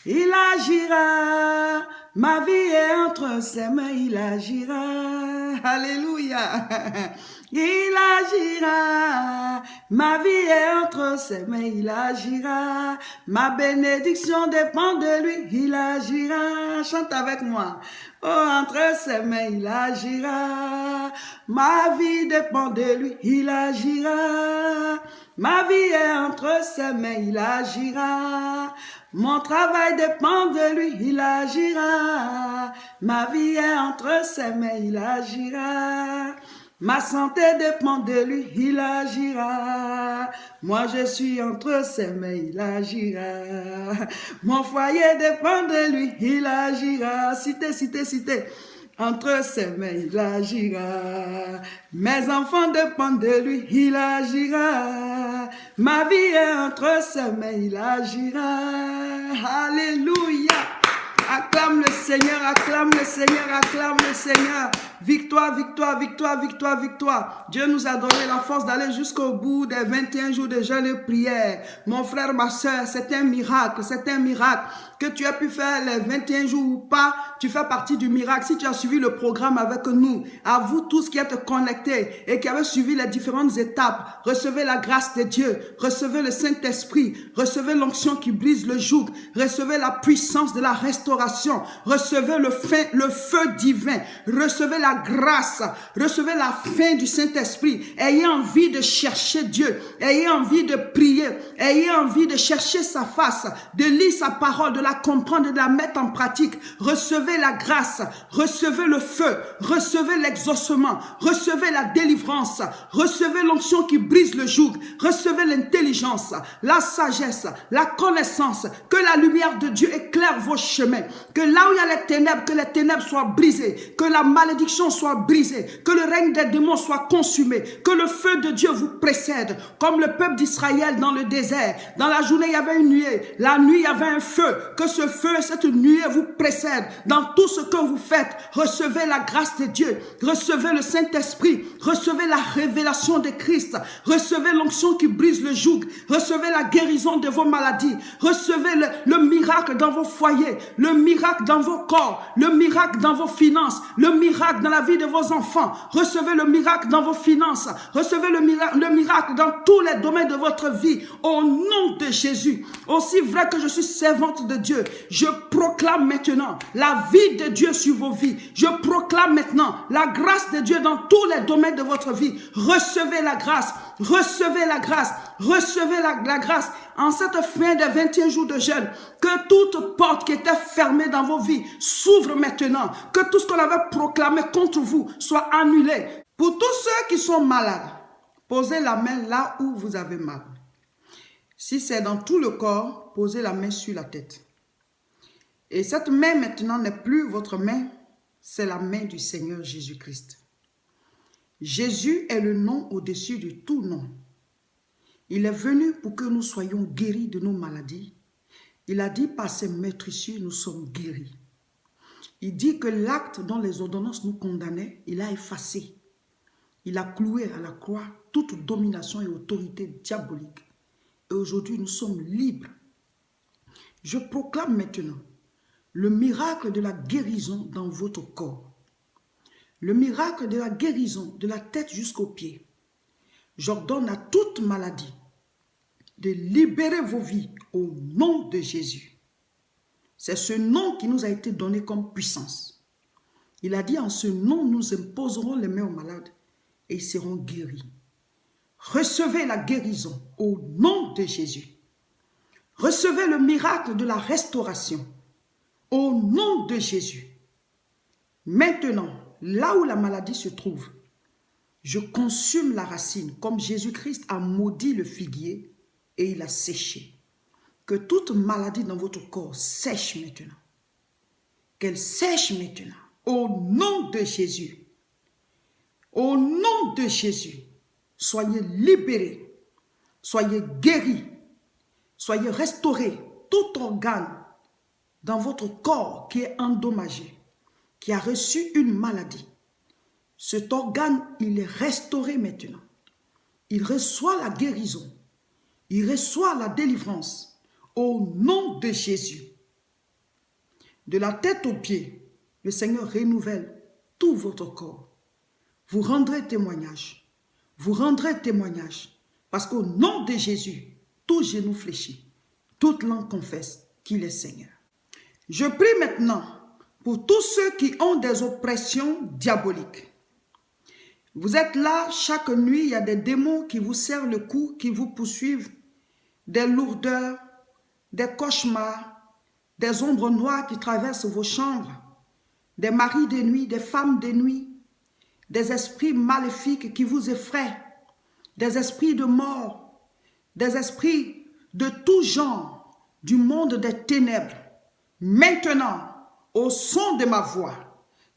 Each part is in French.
Il agira, ma vie est entre ses mains, il agira. Alléluia. Il agira, ma vie est entre ses mains, il agira. Ma bénédiction dépend de lui, il agira. Chante avec moi. Oh, entre ses mains, il agira. Ma vie dépend de lui, il agira. Ma vie est entre ses mains, il agira. Mon travail dépend de lui, il agira. Ma vie est entre ses mains, il agira. Ma santé dépend de lui, il agira. Moi je suis entre ses mains, il agira. Mon foyer dépend de lui, il agira. Citez. Entre ses mains, il agira. Mes enfants dépendent de lui, il agira. Ma vie est entre ses mains, il agira. Alléluia. Acclame le Seigneur, acclame le Seigneur, acclame le Seigneur. Victoire, victoire, victoire, victoire, victoire. Dieu nous a donné la force d'aller jusqu'au bout des 21 jours de jeûne et prière. Mon frère, ma soeur, c'est un miracle, c'est un miracle. Que tu aies pu faire les 21 jours ou pas, tu fais partie du miracle. Si tu as suivi le programme avec nous, à vous tous qui êtes connectés et qui avez suivi les différentes étapes, recevez la grâce de Dieu, recevez le Saint-Esprit, recevez l'onction qui brise le joug, recevez la puissance de la restauration, recevez le feu divin, recevez la grâce, recevez la fin du Saint-Esprit. Ayez envie de chercher Dieu, ayez envie de prier, ayez envie de chercher sa face, de lire sa parole, de la comprendre, de la mettre en pratique. Recevez la grâce, recevez le feu, recevez l'exaucement, recevez la délivrance, recevez l'onction qui brise le joug, recevez l'intelligence, la sagesse, la connaissance, que la lumière de Dieu éclaire vos chemins, que là où il y a les ténèbres, que les ténèbres soient brisées, que la malédiction soit brisée, que le règne des démons soit consumé, que le feu de Dieu vous précède, comme le peuple d'Israël dans le désert. Dans la journée, il y avait une nuée, la nuit, il y avait un feu, que ce feu, cette nuée vous précède dans tout ce que vous faites. Recevez la grâce de Dieu, recevez le Saint-Esprit, recevez la révélation de Christ, recevez l'onction qui brise le joug, recevez la guérison de vos maladies, recevez le miracle dans vos foyers, le miracle dans vos corps, le miracle dans vos finances, le miracle dans la vie de vos enfants, recevez le miracle dans vos finances, recevez le miracle dans tous les domaines de votre vie, au nom de Jésus. Aussi vrai que je suis servante de Dieu, je proclame maintenant la vie de Dieu sur vos vies. Je proclame maintenant la grâce de Dieu dans tous les domaines de votre vie. Recevez la grâce, recevez la grâce, recevez la grâce en cette fin de 21 jours de jeûne. Que toute porte qui était fermée dans vos vies s'ouvre maintenant. Que tout ce qu'on avait proclamé contre vous soit annulé. Pour tous ceux qui sont malades, posez la main là où vous avez mal. Si c'est dans tout le corps, posez la main sur la tête. Et cette main maintenant n'est plus votre main, c'est la main du Seigneur Jésus-Christ. Jésus est le nom au-dessus de tout nom. Il est venu pour que nous soyons guéris de nos maladies. Il a dit par ses meurtrissures, nous sommes guéris. Il dit que l'acte dont les ordonnances nous condamnaient, il a effacé. Il a cloué à la croix toute domination et autorité diabolique. Et aujourd'hui, nous sommes libres. Je proclame maintenant le miracle de la guérison dans votre corps. Le miracle de la guérison de la tête jusqu'aux pieds. J'ordonne à toute maladie de libérer vos vies au nom de Jésus. C'est ce nom qui nous a été donné comme puissance. Il a dit en ce nom, nous imposerons les mains aux malades et ils seront guéris. Recevez la guérison au nom de Jésus. Recevez le miracle de la restauration au nom de Jésus. Maintenant, là où la maladie se trouve, je consume la racine comme Jésus-Christ a maudit le figuier et il a séché. Que toute maladie dans votre corps sèche maintenant. Qu'elle sèche maintenant. Au nom de Jésus. Au nom de Jésus. Soyez libérés. Soyez guéris. Soyez restaurés. Tout organe dans votre corps qui est endommagé, qui a reçu une maladie. Cet organe, il est restauré maintenant. Il reçoit la guérison. Il reçoit la délivrance. Au nom de Jésus. de la tête aux pieds, le Seigneur renouvelle tout votre corps. Vous rendrez témoignage. Vous rendrez témoignage. Parce qu'au nom de Jésus, tout genou fléchit, toute langue confesse qu'il est Seigneur. Je prie maintenant pour tous ceux qui ont des oppressions diaboliques. Vous êtes là, chaque nuit, il y a des démons qui vous serrent le cou, qui vous poursuivent, des lourdeurs, des cauchemars, des ombres noires qui traversent vos chambres, des maris de nuit, des femmes de nuit, des esprits maléfiques qui vous effraient, des esprits de mort, des esprits de tout genre, du monde des ténèbres. Maintenant, au son de ma voix,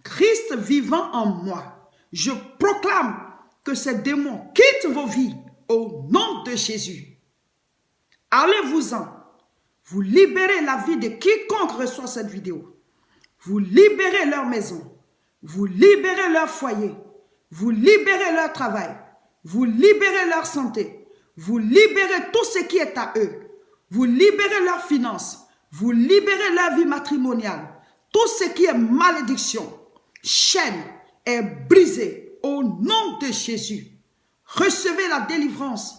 Christ vivant en moi, je proclame que ces démons quittent vos vies au nom de Jésus. Allez-vous-en. Vous libérez la vie de quiconque reçoit cette vidéo. Vous libérez leur maison. Vous libérez leur foyer. Vous libérez leur travail. Vous libérez leur santé. Vous libérez tout ce qui est à eux. Vous libérez leurs finances. Vous libérez leur vie matrimoniale. Tout ce qui est malédiction, chaîne, est brisé au nom de Jésus. Recevez la délivrance.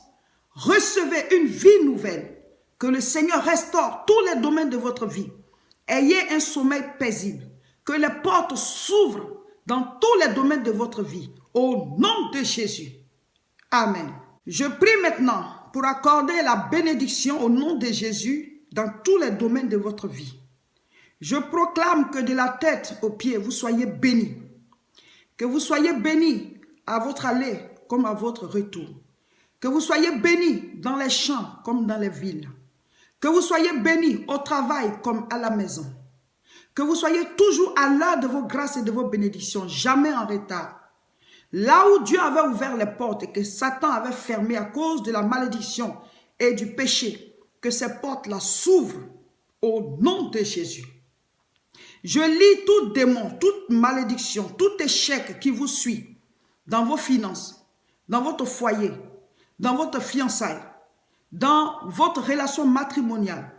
Recevez une vie nouvelle. Que le Seigneur restaure tous les domaines de votre vie. Ayez un sommeil paisible. Que les portes s'ouvrent dans tous les domaines de votre vie. Au nom de Jésus. Amen. Je prie maintenant pour accorder la bénédiction au nom de Jésus dans tous les domaines de votre vie. Je proclame que de la tête aux pieds, vous soyez bénis. Que vous soyez bénis à votre aller comme à votre retour. Que vous soyez bénis dans les champs comme dans les villes. Que vous soyez bénis au travail comme à la maison. Que vous soyez toujours à l'heure de vos grâces et de vos bénédictions, jamais en retard. Là où Dieu avait ouvert les portes et que Satan avait fermé à cause de la malédiction et du péché, que ces portes-là s'ouvrent au nom de Jésus. Je lis tout démon, toute malédiction, tout échec qui vous suit dans vos finances, dans votre foyer, dans votre fiançailles, dans votre relation matrimoniale,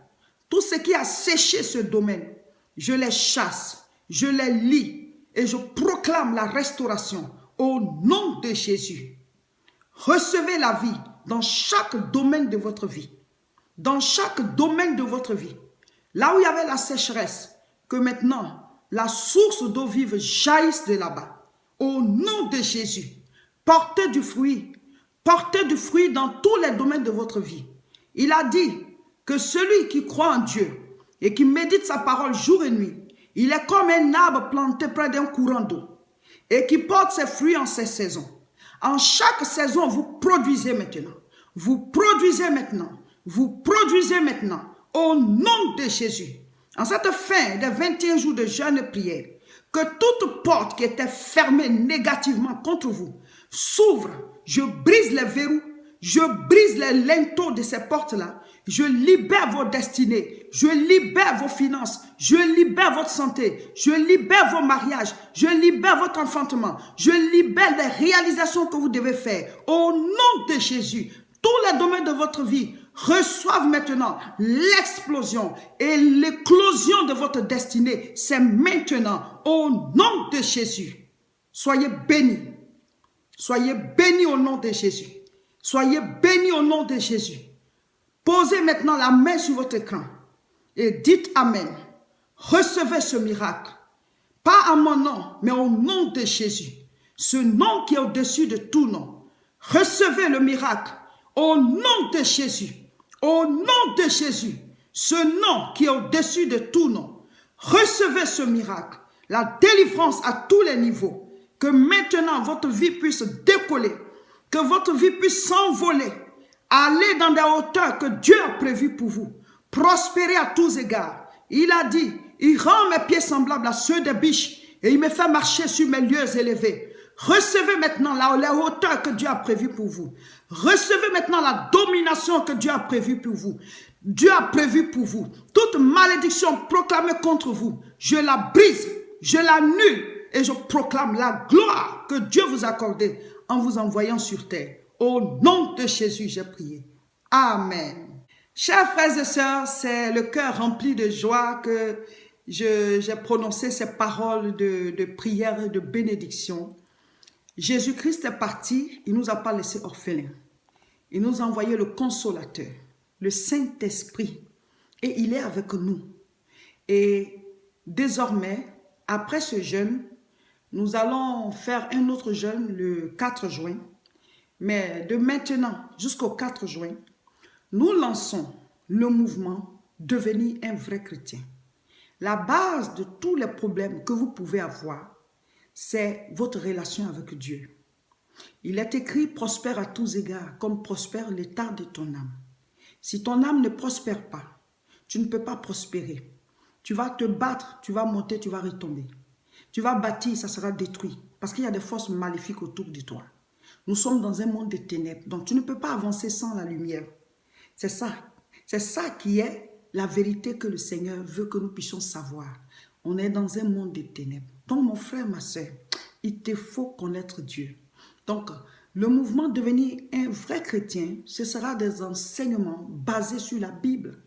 tout ce qui a séché ce domaine, je les chasse, je les lis et je proclame la restauration au nom de Jésus. Recevez la vie dans chaque domaine de votre vie. Dans chaque domaine de votre vie. Là où il y avait la sécheresse, que maintenant la source d'eau vive jaillisse de là-bas. Au nom de Jésus, portez du fruit. Portez du fruit dans tous les domaines de votre vie. Il a dit que celui qui croit en Dieu et qui médite sa parole jour et nuit, il est comme un arbre planté près d'un courant d'eau et qui porte ses fruits en ses saisons. En chaque saison, vous produisez maintenant. Vous produisez maintenant. Vous produisez maintenant. Au nom de Jésus. En cette fin des 21 jours de jeûne et prière, que toute porte qui était fermée négativement contre vous s'ouvre. Je brise les verrous. Je brise les linteaux de ces portes-là. Je libère vos destinées. Je libère vos finances. Je libère votre santé. Je libère vos mariages. Je libère votre enfantement. Je libère les réalisations que vous devez faire. Au nom de Jésus, tous les domaines de votre vie reçoivent maintenant l'explosion et l'éclosion de votre destinée. C'est maintenant. Au nom de Jésus. Soyez bénis. Soyez bénis au nom de Jésus. Soyez bénis au nom de Jésus. Posez maintenant la main sur votre écran et dites Amen. Recevez ce miracle. Pas à mon nom, mais au nom de Jésus. Ce nom qui est au-dessus de tout nom. Recevez le miracle au nom de Jésus. Au nom de Jésus. Ce nom qui est au-dessus de tout nom. Recevez ce miracle. La délivrance à tous les niveaux. Que maintenant votre vie puisse décoller. Que votre vie puisse s'envoler. Aller dans des hauteurs que Dieu a prévues pour vous. Prospérer à tous égards. Il a dit, il rend mes pieds semblables à ceux des biches et il me fait marcher sur mes lieux élevés. Recevez maintenant la hauteur que Dieu a prévue pour vous. Recevez maintenant la domination que Dieu a prévue pour vous. Dieu a prévu pour vous. Toute malédiction proclamée contre vous, je la brise, je l'annule et je proclame la gloire que Dieu vous a accordée en vous envoyant sur terre. Au nom de Jésus, j'ai prié. Amen. Chers frères et sœurs, c'est le cœur rempli de joie que j'ai prononcé ces paroles de prière et de bénédiction, Jésus-Christ est parti, il ne nous a pas laissé orphelins. Il nous a envoyé le Consolateur, le Saint-Esprit, et il est avec nous. Et désormais, après ce jeûne, nous allons faire un autre jeûne le 4 juin. Mais de maintenant jusqu'au 4 juin, nous lançons le mouvement « Devenir un vrai chrétien ». La base de tous les problèmes que vous pouvez avoir, c'est votre relation avec Dieu. Il est écrit « prospère à tous égards, comme prospère l'état de ton âme ». Si ton âme ne prospère pas, tu ne peux pas prospérer. Tu vas te battre, tu vas monter, tu vas retomber. Tu vas bâtir, ça sera détruit. Parce qu'il y a des forces maléfiques autour de toi. Nous sommes dans un monde de ténèbres, donc tu ne peux pas avancer sans la lumière. C'est ça. C'est ça qui est la vérité que le Seigneur veut que nous puissions savoir. On est dans un monde de ténèbres. Donc mon frère, ma soeur, il te faut connaître Dieu. Donc le mouvement devenir un vrai chrétien, ce sera des enseignements basés sur la Bible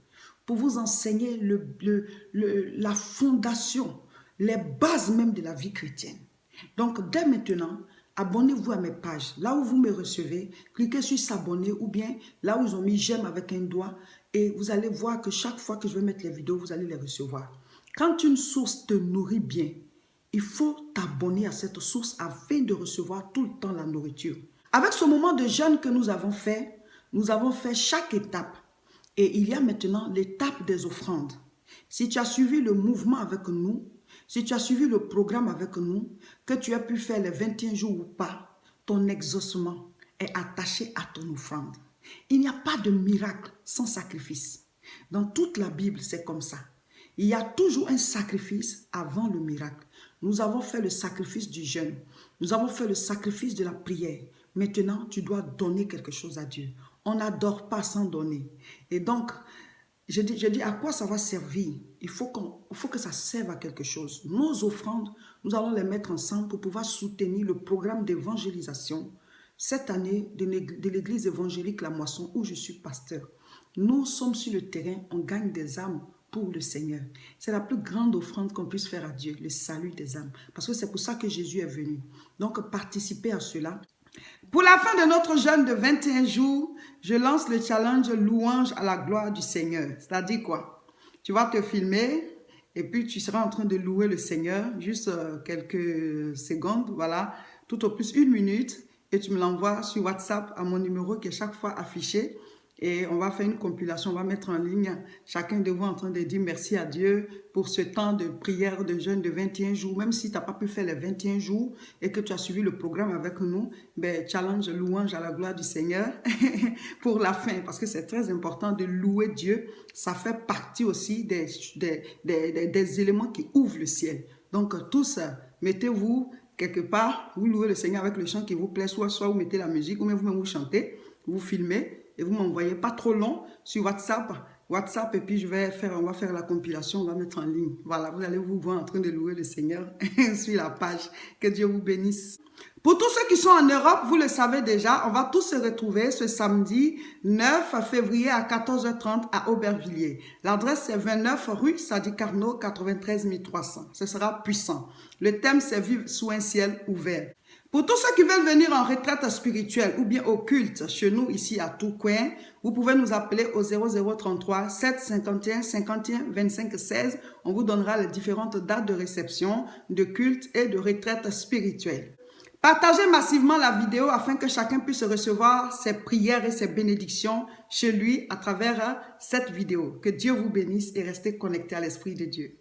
pour vous enseigner la fondation, les bases même de la vie chrétienne. Donc dès maintenant, abonnez-vous à mes pages. Là où vous me recevez, cliquez sur s'abonner ou bien là où ils ont mis j'aime avec un doigt et vous allez voir que chaque fois que je vais mettre les vidéos, vous allez les recevoir. Quand une source te nourrit bien, il faut t'abonner à cette source afin de recevoir tout le temps la nourriture. Avec ce moment de jeûne que nous avons fait chaque étape. Et il y a maintenant l'étape des offrandes. Si tu as suivi le mouvement avec nous, si tu as suivi le programme avec nous, que tu as pu faire les 21 jours ou pas, ton exaucement est attaché à ton offrande. Il n'y a pas de miracle sans sacrifice. Dans toute la Bible, c'est comme ça. Il y a toujours un sacrifice avant le miracle. Nous avons fait le sacrifice du jeûne. Nous avons fait le sacrifice de la prière. Maintenant, tu dois donner quelque chose à Dieu. On n'adore pas sans donner. Et donc, je dis à quoi ça va servir? Il faut que ça serve à quelque chose. Nos offrandes, nous allons les mettre ensemble pour pouvoir soutenir le programme d'évangélisation cette année de l'église évangélique La Moisson où je suis pasteur. Nous sommes sur le terrain, on gagne des âmes pour le Seigneur. C'est la plus grande offrande qu'on puisse faire à Dieu, le salut des âmes. Parce que c'est pour ça que Jésus est venu. Donc, participez à cela. Pour la fin de notre jeûne de 21 jours, je lance le challenge louange à la gloire du Seigneur. C'est-à-dire quoi? Tu vas te filmer et puis tu seras en train de louer le Seigneur, juste quelques secondes, voilà, tout au plus 1 minute, et tu me l'envoies sur WhatsApp à mon numéro qui est chaque fois affiché. Et on va faire une compilation, on va mettre en ligne chacun de vous en train de dire merci à Dieu pour ce temps de prière, de jeûne de 21 jours. Même si tu n'as pas pu faire les 21 jours et que tu as suivi le programme avec nous, ben, challenge, louange à la gloire du Seigneur pour la fin. Parce que c'est très important de louer Dieu. Ça fait partie aussi des éléments qui ouvrent le ciel. Donc tous, mettez-vous quelque part, vous louez le Seigneur avec le chant qui vous plaît, soit vous mettez la musique ou même vous chantez, vous filmez. Et vous m'envoyez pas trop long sur WhatsApp et puis on va faire la compilation, on va mettre en ligne. Voilà, vous allez vous voir en train de louer le Seigneur sur la page. Que Dieu vous bénisse. Pour tous ceux qui sont en Europe, vous le savez déjà, on va tous se retrouver ce samedi 9 février à 14h30 à Aubervilliers. L'adresse c'est 29 rue Sadi Carnot, 93 300. Ce sera puissant. Le thème c'est vivre sous un ciel ouvert. Pour tous ceux qui veulent venir en retraite spirituelle ou bien au culte chez nous ici à Tourcoing, vous pouvez nous appeler au 0033 751 51 25 16. On vous donnera les différentes dates de réception, de culte et de retraite spirituelle. Partagez massivement la vidéo afin que chacun puisse recevoir ses prières et ses bénédictions chez lui à travers cette vidéo. Que Dieu vous bénisse et restez connectés à l'Esprit de Dieu.